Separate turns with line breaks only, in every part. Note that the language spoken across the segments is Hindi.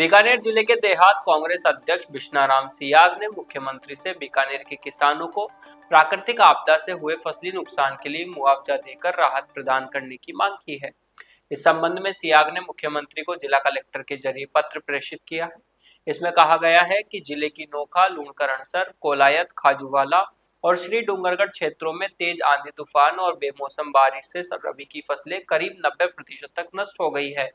बीकानेर जिले के देहात कांग्रेस अध्यक्ष बिश्नाराम सियाग ने मुख्यमंत्री से बीकानेर के किसानों को प्राकृतिक आपदा से हुए फसली नुकसान के लिए मुआवजा देकर राहत प्रदान करने की मांग की है। इस संबंध में सियाग ने मुख्यमंत्री को जिला कलेक्टर के जरिए पत्र प्रेषित किया है। इसमें कहा गया है कि जिले की नोखा, लूणकरणसर, कोलायत, खाजूवाला और श्री डूंगरगढ़ क्षेत्रों में तेज आंधी तूफान और बेमौसम बारिश से रबी की फसलें करीब 90% तक नष्ट हो गई है।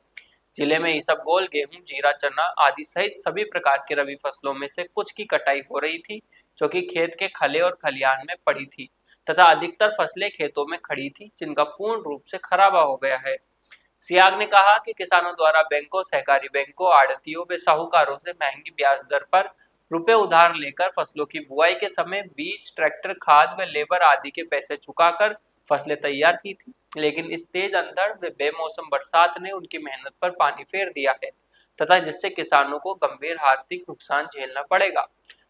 जिले में इसबगोल, गेहूं, जीरा, चना आदि सहित सभी प्रकार के रबी फसलों में से कुछ की कटाई हो रही थी, जो कि खेत के खले और खलियान में पड़ी थी तथा अधिकतर फसलें खेतों में खड़ी थी, जिनका पूर्ण रूप से खराबा हो गया है। सियाग ने कहा कि किसानों द्वारा बैंकों, सहकारी बैंकों, आड़तियों व साहूकारों से महंगी ब्याज दर पर रुपए उधार लेकर फसलों की बुआई के समय बीज, ट्रैक्टर, खाद व लेबर आदि के पैसे चुकाकर फसलें तैयार की थी, लेकिन इस तेज अंधड़ व बेमौसम बरसात ने उनकी मेहनत पर पानी फेर दिया है तथा जिससे किसानों को गंभीर आर्थिक नुकसान झेलना पड़ेगा।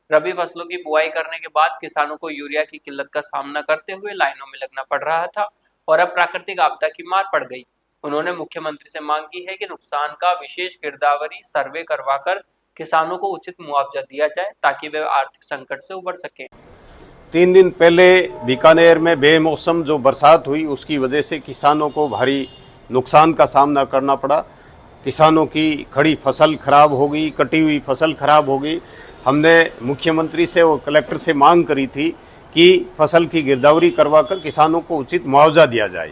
रबी फसलों की बुआई करने के बाद किसानों को यूरिया की किल्लत का सामना करते हुए लाइनों में लगना पड़ रहा था और अब प्राकृतिक आपदा की मार पड़ गई। उन्होंने मुख्यमंत्री से मांग की है कि नुकसान का विशेष गिरदावरी सर्वे करवाकर किसानों को उचित मुआवजा दिया जाए ताकि वे आर्थिक संकट से उबर सकें।
3 दिन पहले बीकानेर में बेमौसम जो बरसात हुई उसकी वजह से किसानों को भारी नुकसान का सामना करना पड़ा। किसानों की खड़ी फसल खराब हो गई, कटी हुई फसल खराब हो गई। हमने मुख्यमंत्री से और कलेक्टर से मांग करी थी कि फसल की गिरदावरी करवाकर किसानों को उचित मुआवजा दिया जाए।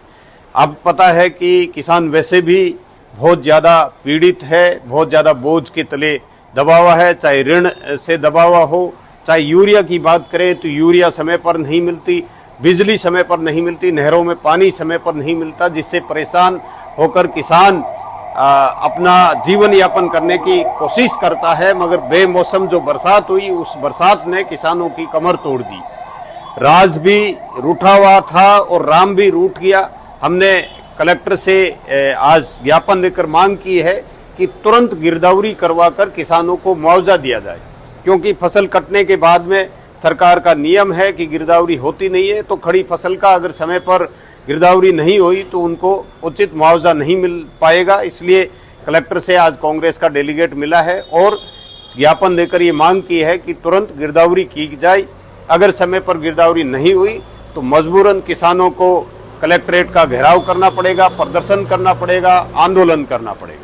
अब पता है कि किसान वैसे भी बहुत ज़्यादा पीड़ित है, बहुत ज़्यादा बोझ के तले दबा हुआ है, चाहे ऋण से दबा हुआ हो, चाहे यूरिया की बात करें तो यूरिया समय पर नहीं मिलती, बिजली समय पर नहीं मिलती, नहरों में पानी समय पर नहीं मिलता, जिससे परेशान होकर किसान अपना जीवन यापन करने की कोशिश करता है। मगर बेमौसम जो बरसात हुई उस बरसात ने किसानों की कमर तोड़ दी। राज भी रूठा हुआ था और राम भी रूठ गया। हमने कलेक्टर से आज ज्ञापन देकर मांग की है कि तुरंत गिरदावरी करवाकर किसानों को मुआवजा दिया जाए, क्योंकि फसल कटने के बाद में सरकार का नियम है कि गिरदावरी होती नहीं है, तो खड़ी फसल का अगर समय पर गिरदावरी नहीं हुई तो उनको उचित मुआवजा नहीं मिल पाएगा। इसलिए कलेक्टर से आज कांग्रेस का डेलीगेट मिला है और ज्ञापन देकर ये मांग की है कि तुरंत गिरदावरी की जाए। अगर समय पर गिरदावरी नहीं हुई तो मजबूरन किसानों को कलेक्ट्रेट का घेराव करना पड़ेगा, प्रदर्शन करना पड़ेगा, आंदोलन करना पड़ेगा।